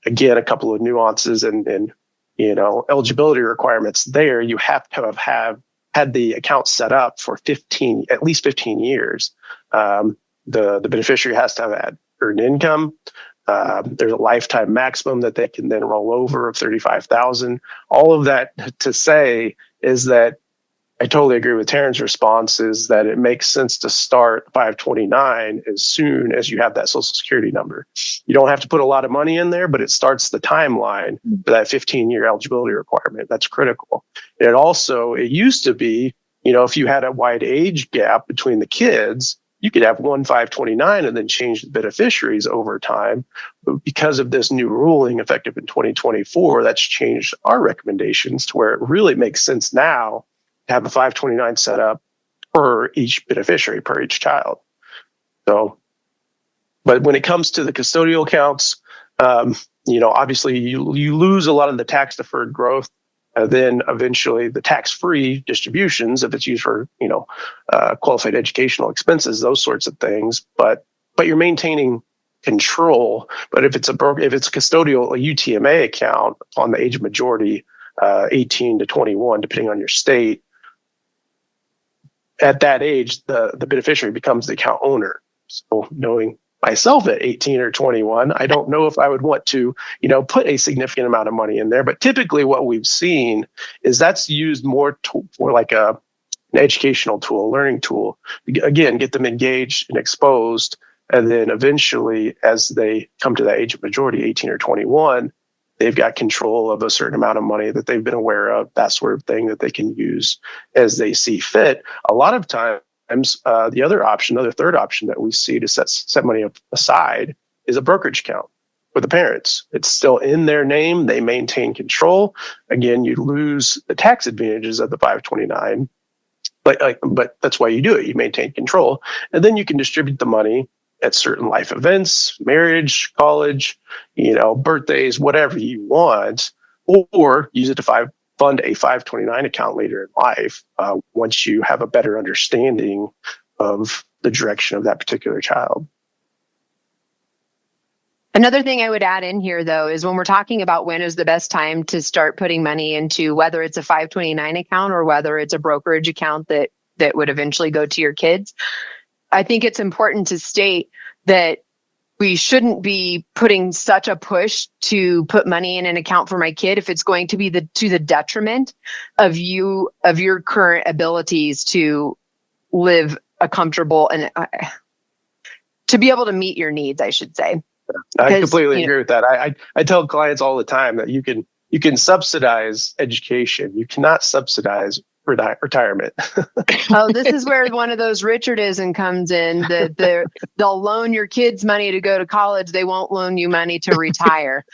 Again, a couple of nuances and eligibility requirements there. You have to have had the account set up for at least 15 years. The beneficiary has to have had earned income. There's a lifetime maximum that they can then roll over of $35,000. All of that to say is that I totally agree with Taryn's response is that it makes sense to start 529 as soon as you have that Social Security number. You don't have to put a lot of money in there, but it starts the timeline for that 15-year eligibility requirement. That's critical. And it used to be, if you had a wide age gap between the kids, you could have one 529 and then change the beneficiaries over time. But because of this new ruling effective in 2024, that's changed our recommendations to where it really makes sense now to have a 529 set up per each beneficiary, per each child. So, but when it comes to the custodial accounts, obviously you lose a lot of the tax deferred growth, then eventually the tax-free distributions if it's used for, qualified educational expenses, those sorts of things. But you're maintaining control. But if it's a custodial, a UTMA account on the age of majority, 18 to 21, depending on your state, at that age, the beneficiary becomes the account owner. So knowing myself at 18 or 21, I don't know if I would want to, put a significant amount of money in there. But typically what we've seen is that's used more for like an educational tool, a learning tool. Again, get them engaged and exposed. And then eventually, as they come to that age of majority, 18 or 21, they've got control of a certain amount of money that they've been aware of, that sort of thing that they can use as they see fit. A lot of times, the third option that we see to set money aside is a brokerage account for the parents. It's still in their name. They maintain control. Again, you lose the tax advantages of the 529, but that's why you do it. You maintain control. And then you can distribute the money at certain life events, marriage, college, birthdays, whatever you want, or use it to fund a 529 account later in life once you have a better understanding of the direction of that particular child. Another thing I would add in here, though, is when we're talking about when is the best time to start putting money into whether it's a 529 account or whether it's a brokerage account that would eventually go to your kids, I think it's important to state that we shouldn't be putting such a push to put money in an account for my kid if it's going to be to the detriment of your current abilities to live a comfortable and to be able to meet your needs, I should say. I completely agree with that. I tell clients all the time that you can subsidize education. You cannot subsidize retirement. Oh, this is where one of those Richardism comes in. They'll loan your kids money to go to college. They won't loan you money to retire.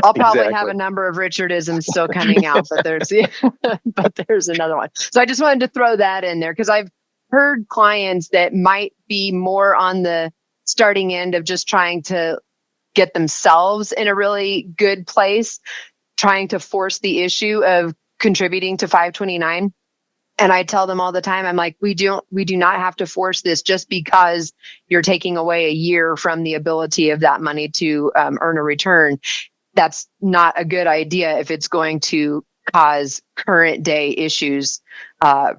I'll probably have Exactly. a number of Richardisms still coming out, but there's another one. So I just wanted to throw that in there because I've heard clients that might be more on the starting end of just trying to get themselves in a really good place, trying to force the issue of contributing to 529. And I tell them all the time, I'm like, we do not have to force this just because you're taking away a year from the ability of that money to earn a return. That's not a good idea if it's going to cause current day issues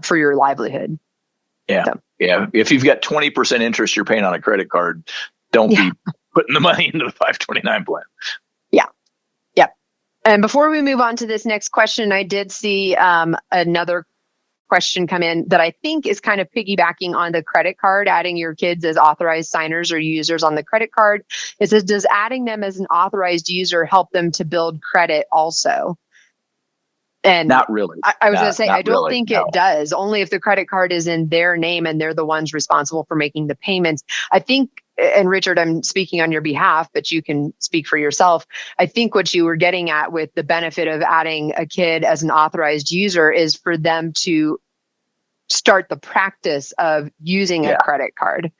for your livelihood. Yeah. So. Yeah. If you've got 20% interest you're paying on a credit card, don't be putting the money into the 529 plan. Yeah. Yep. And before we move on to this next question, I did see another question come in that I think is kind of piggybacking on the credit card, adding your kids as authorized signers or users on the credit card. It says, does adding them as an authorized user help them to build credit also? And not really. I was going to say, I don't really, think no. it does, only if the credit card is in their name and they're the ones responsible for making the payments. I think, and Richard, I'm speaking on your behalf, but you can speak for yourself. I think what you were getting at with the benefit of adding a kid as an authorized user is for them to start the practice of using a credit card.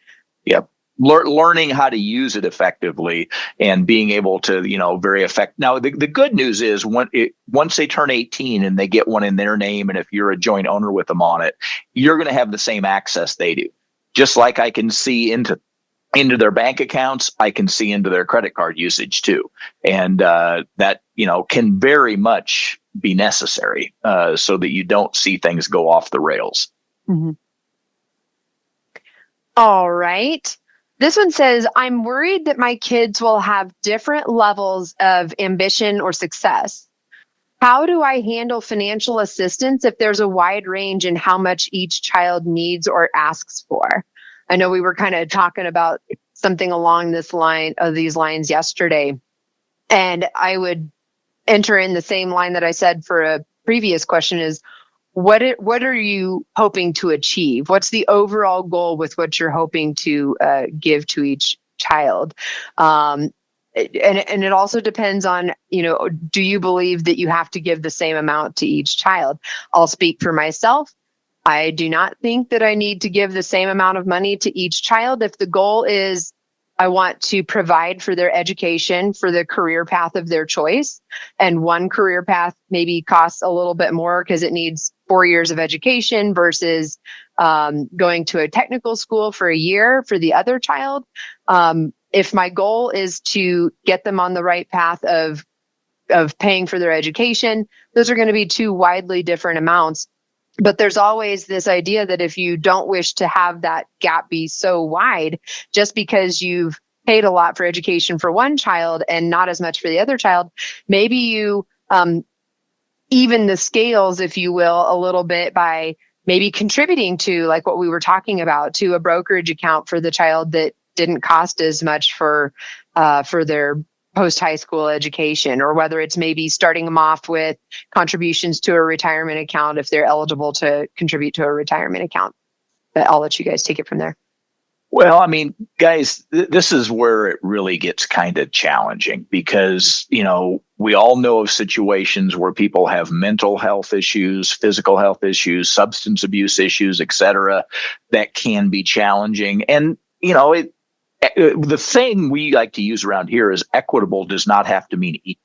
Yep. Learning how to use it effectively and being able to, very effective. Now, the good news is once they turn 18 and they get one in their name, and if you're a joint owner with them on it, you're going to have the same access they do. Just like I can see into their bank accounts, I can see into their credit card usage too. And that, can very much be necessary so that you don't see things go off the rails. Mm-hmm. All right. This one says, I'm worried that my kids will have different levels of ambition or success. How do I handle financial assistance if there's a wide range in how much each child needs or asks for? I know we were kind of talking about something along these lines yesterday, and I would enter in the same line that I said for a previous question is, what are you hoping to achieve? What's the overall goal with what you're hoping to give to each child? And it also depends on, do you believe that you have to give the same amount to each child? I'll speak for myself. I do not think that I need to give the same amount of money to each child. If the goal is I want to provide for their education, for the career path of their choice. And one career path maybe costs a little bit more because it needs 4 years of education versus going to a technical school for a year for the other child. If my goal is to get them on the right path of paying for their education, those are going to be two widely different amounts. But there's always this idea that if you don't wish to have that gap be so wide, just because you've paid a lot for education for one child and not as much for the other child, maybe you even the scales, if you will, a little bit by maybe contributing to, like what we were talking about, to a brokerage account for the child that didn't cost as much for their post-high school education, or whether it's maybe starting them off with contributions to a retirement account if they're eligible to contribute to a retirement account. But I'll let you guys take it from there. Well, I mean, guys, this is where it really gets kind of challenging because, we all know of situations where people have mental health issues, physical health issues, substance abuse issues, et cetera, that can be challenging. And, the thing we like to use around here is equitable does not have to mean equal.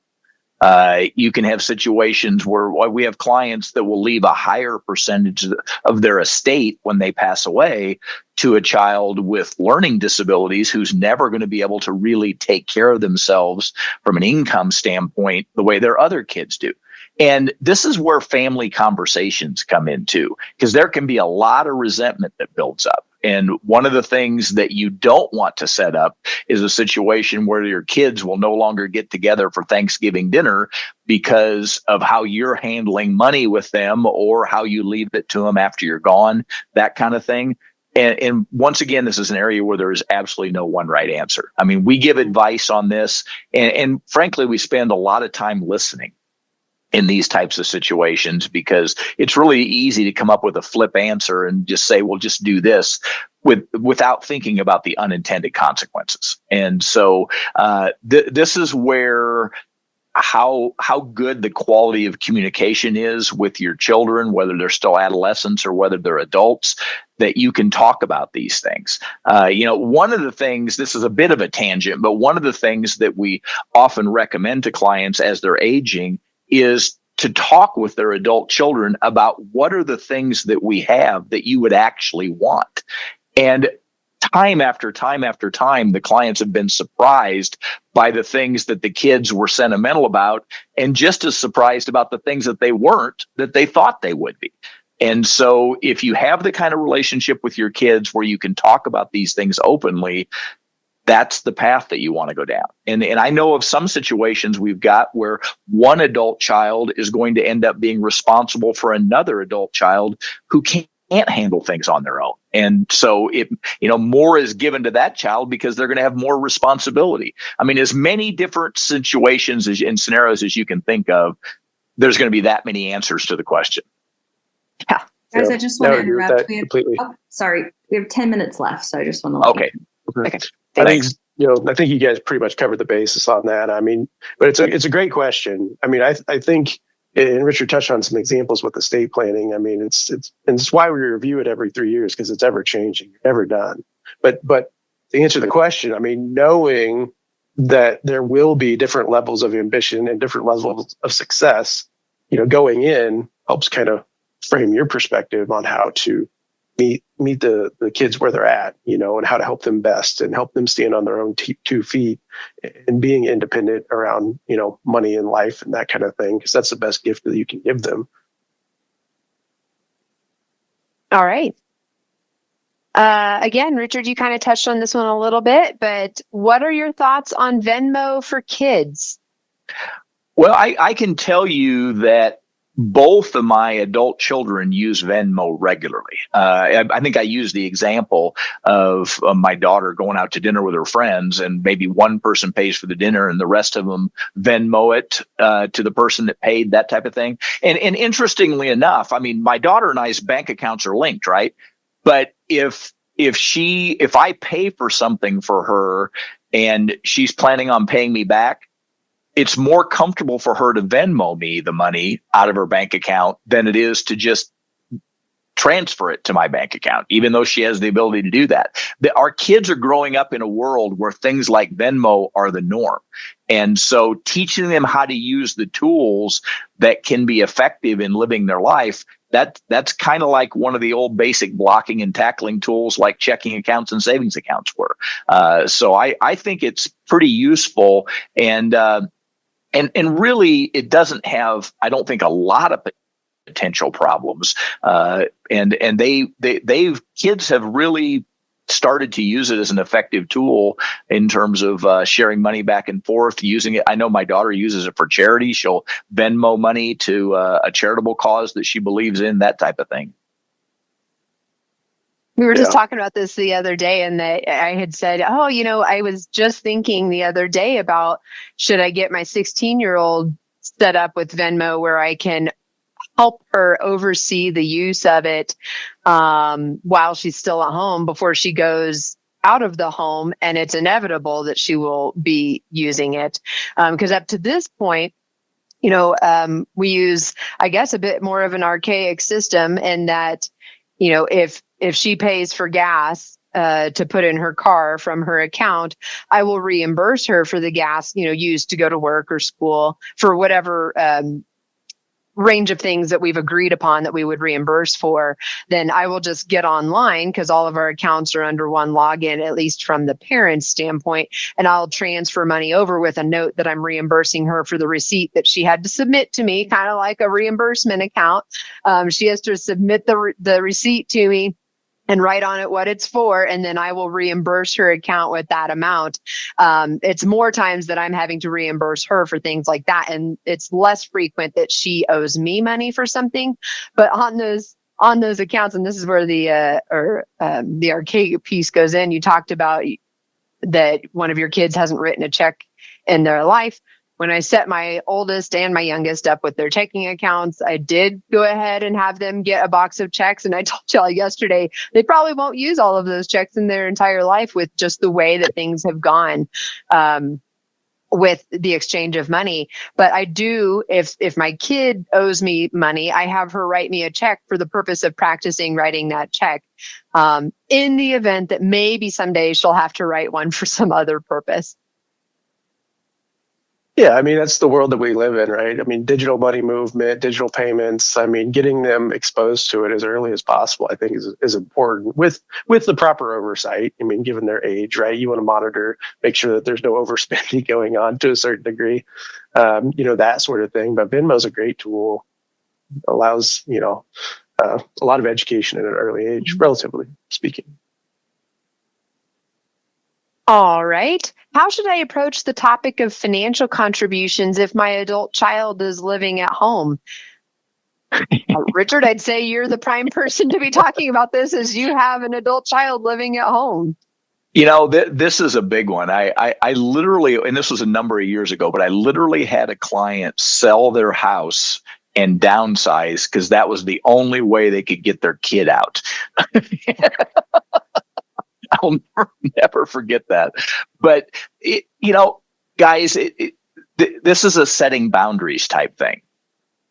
You can have situations where we have clients that will leave a higher percentage of their estate when they pass away to a child with learning disabilities who's never going to be able to really take care of themselves from an income standpoint the way their other kids do. And this is where family conversations come in too, because there can be a lot of resentment that builds up. And one of the things that you don't want to set up is a situation where your kids will no longer get together for Thanksgiving dinner because of how you're handling money with them or how you leave it to them after you're gone, that kind of thing. And once again, this is an area where there is absolutely no one right answer. I mean, we give advice on this, and frankly, we spend a lot of time listening. in these types of situations, because it's really easy to come up with a flip answer and just say, well, just do this without thinking about the unintended consequences. And so this is where how good the quality of communication is with your children, whether they're still adolescents or whether they're adults, that you can talk about these things. One of the things, this is a bit of a tangent, but one of the things that we often recommend to clients as they're aging is to talk with their adult children about what are the things that we have that you would actually want. And time after time after time, the clients have been surprised by the things that the kids were sentimental about, and just as surprised about the things that they weren't, that they thought they would be. And so if you have the kind of relationship with your kids where you can talk about these things openly, that's the path that you want to go down. And I know of some situations we've got where one adult child is going to end up being responsible for another adult child who can't handle things on their own. And so more is given to that child because they're going to have more responsibility. I mean, as many different situations and scenarios as you can think of, there's going to be that many answers to the question. Yeah. Guys, I just want to interrupt. Completely. Sorry, we have 10 minutes left, so I just want to let you Okay. I think you guys pretty much covered the basis on that. I mean, but it's a great question. I mean, I think, and Richard touched on some examples with estate planning. I mean, it's why we review it every 3 years, because it's ever changing, never done. But to answer the question, I mean, knowing that there will be different levels of ambition and different levels of success, going in helps kind of frame your perspective on how to meet the kids where they're at, and how to help them best and help them stand on their own 2 feet and being independent around, money and life and that kind of thing, because that's the best gift that you can give them. All right. Again, Richard, you kind of touched on this one a little bit, but what are your thoughts on Venmo for kids? Well, I can tell you that both of my adult children use Venmo regularly. I think I used the example of my daughter going out to dinner with her friends, and maybe one person pays for the dinner and the rest of them Venmo it to the person that paid, that type of thing. And interestingly enough, I mean, my daughter and I's bank accounts are linked, right? But if I pay for something for her and she's planning on paying me back, it's more comfortable for her to Venmo me the money out of her bank account than it is to just transfer it to my bank account, even though she has the ability to do that. Our kids are growing up in a world where things like Venmo are the norm. And so teaching them how to use the tools that can be effective in living their life, that's kind of like one of the old basic blocking and tackling tools like checking accounts and savings accounts were. So I think it's pretty useful. And really, it doesn't have, I don't think, a lot of potential problems. And kids have really started to use it as an effective tool in terms of sharing money back and forth, using it. I know my daughter uses it for charity. She'll Venmo money to a charitable cause that she believes in, that type of thing. We were just talking about this the other day, and I had said, I was just thinking the other day about, should I get my 16-year-old set up with Venmo where I can help her oversee the use of it while she's still at home before she goes out of the home, and it's inevitable that she will be using it. Because up to this point, we use, I guess, a bit more of an archaic system in that, if she pays for gas to put in her car from her account, I will reimburse her for the gas, used to go to work or school for whatever range of things that we've agreed upon that we would reimburse for. Then I will just get online, because all of our accounts are under one login, at least from the parent's standpoint, and I'll transfer money over with a note that I'm reimbursing her for the receipt that she had to submit to me, kind of like a reimbursement account. She has to submit the receipt to me and write on it what it's for, and then I will reimburse her account with that amount. It's more times that I'm having to reimburse her for things like that, and it's less frequent that she owes me money for something. But on those accounts, and this is where the archaic piece goes in. You talked about that one of your kids hasn't written a check in their life. when I set my oldest and my youngest up with their checking accounts, I did go ahead and have them get a box of checks. And I told y'all yesterday, they probably won't use all of those checks in their entire life with just the way that things have gone. With the exchange of money. But I do, if my kid owes me money, I have her write me a check for the purpose of practicing writing that check. In the event that maybe someday she'll have to write one for some other purpose. Yeah, I mean, that's the world that we live in, right? I mean, digital money movement, digital payments. I mean, getting them exposed to it as early as possible, I think is important with the proper oversight. I mean, given their age, right? You want to monitor, make sure that there's no overspending going on to a certain degree, that sort of thing. But Venmo's a great tool, allows, a lot of education at an early age, relatively speaking. All right. How should I approach the topic of financial contributions if my adult child is living at home? Richard, I'd say you're the prime person to be talking about this, as you have an adult child living at home. This is a big one. I literally, and this was a number of years ago, but I literally had a client sell their house and downsize because that was the only way they could get their kid out. I'll never forget that. But, guys, this is a setting boundaries type thing.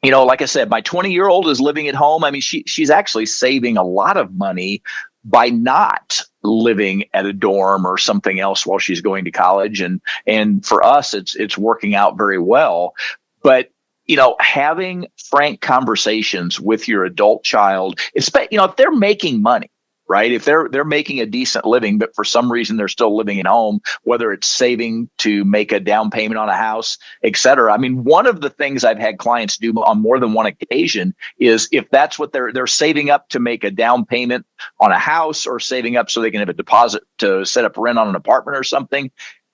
Like I said, my 20-year-old is living at home. I mean, she's actually saving a lot of money by not living at a dorm or something else while she's going to college. And for us, it's working out very well. But having frank conversations with your adult child, if they're making money, right? If they're making a decent living, but for some reason they're still living at home, whether it's saving to make a down payment on a house, et cetera. I mean, one of the things I've had clients do on more than one occasion is if that's what they're saving up to make a down payment on a house or saving up so they can have a deposit to set up rent on an apartment or something,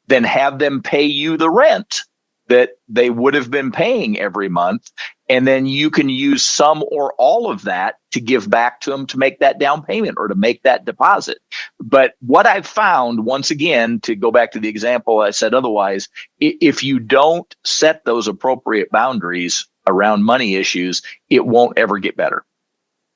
then have them pay you the rent that they would have been paying every month. And then you can use some or all of that to give back to them to make that down payment or to make that deposit. But what I've found, once again, to go back to the example I said otherwise, if you don't set those appropriate boundaries around money issues, it won't ever get better.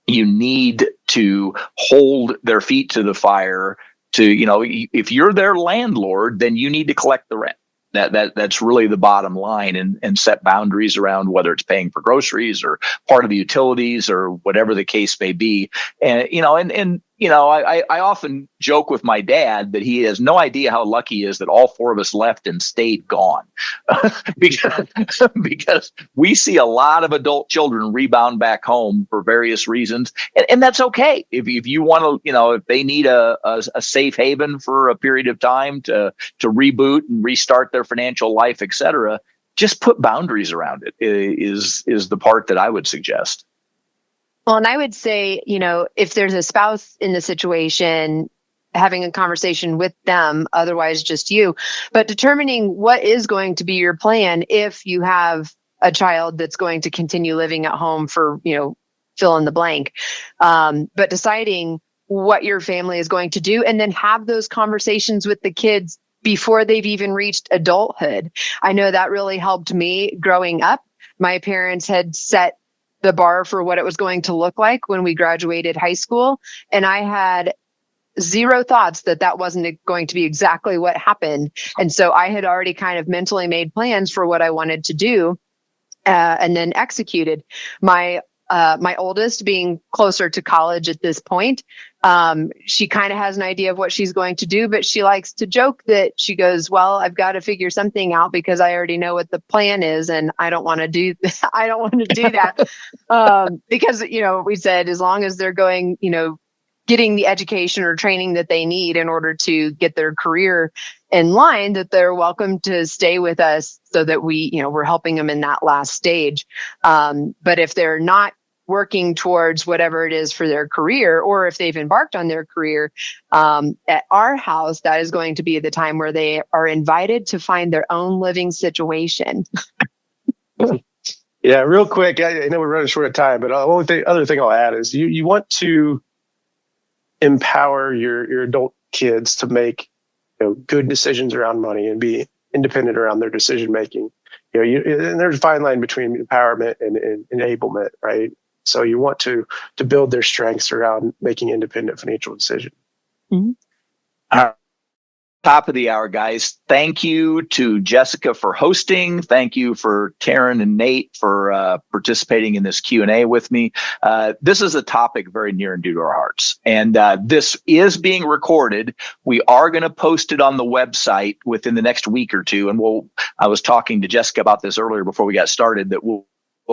You need to hold their feet to the fire if you're their landlord, then you need to collect the rent. That's really the bottom line, and set boundaries around whether it's paying for groceries or part of the utilities or whatever the case may be. And I often joke with my dad that he has no idea how lucky he is that all four of us left and stayed gone because we see a lot of adult children rebound back home for various reasons. And that's okay. If you want to, if they need a safe haven for a period of time to reboot and restart their financial life, et cetera, just put boundaries around it is the part that I would suggest. Well, and I would say, if there's a spouse in the situation, having a conversation with them, otherwise just you, but determining what is going to be your plan if you have a child that's going to continue living at home for, fill in the blank. But deciding what your family is going to do, and then have those conversations with the kids before they've even reached adulthood. I know that really helped me growing up. My parents had set the bar for what it was going to look like when we graduated high school. And I had zero thoughts that wasn't going to be exactly what happened. And so I had already kind of mentally made plans for what I wanted to do, and then executed. My oldest, being closer to college at this point, she kind of has an idea of what she's going to do, but she likes to joke that she goes, well, I've got to figure something out because I already know what the plan is. And I don't want to do that. Because, we said, as long as they're going, getting the education or training that they need in order to get their career in line, that they're welcome to stay with us so that we're helping them in that last stage. But if they're not working towards whatever it is for their career, or if they've embarked on their career, at our house, that is going to be the time where they are invited to find their own living situation. Yeah, real quick, I know we're running short of time, but the other thing I'll add is you want to empower your adult kids to make good decisions around money and be independent around their decision making. and there's a fine line between empowerment and enablement, right? So you want to build their strengths around making independent financial decisions. Top of the hour, guys. Thank you to Jessica for hosting. Thank you for Taryn and Nate for participating in this Q&A with me. This is a topic very near and dear to our hearts. And this is being recorded. We are going to post it on the website within the next week or two. And I was talking to Jessica about this earlier before we got started, that we'll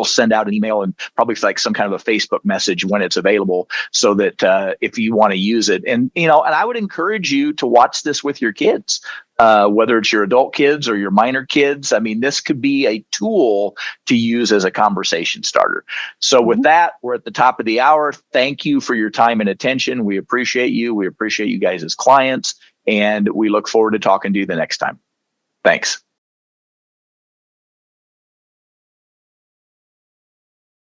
send out an email and probably like some kind of a Facebook message when it's available, so that if you want to use it, and I would encourage you to watch this with your kids, whether it's your adult kids or your minor kids. I mean, this could be a tool to use as a conversation starter. So with that, we're at the top of the hour. Thank you for your time and attention. We appreciate you. We appreciate you guys as clients, and we look forward to talking to you the next time. Thanks.